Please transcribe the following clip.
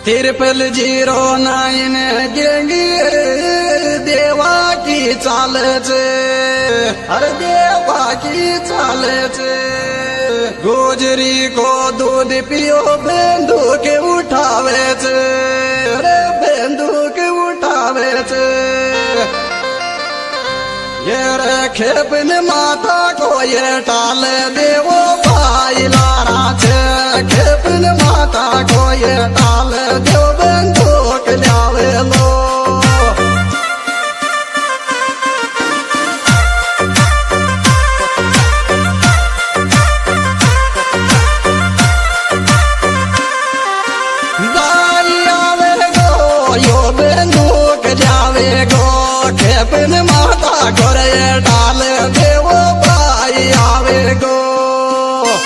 9 गेंगी देवा की चालच अरे देवा की चालच गोजरी को दूध पियो बंदूक उठावे अरे बंदूक उठावे ये रे खेपन माता को ये टाल देवो भाई लारा छे खेपन माता को ये टाल देव बंदूक लावे लो भाई आवे गो यो बंदूक जावे गो खेपन माता को ये टाल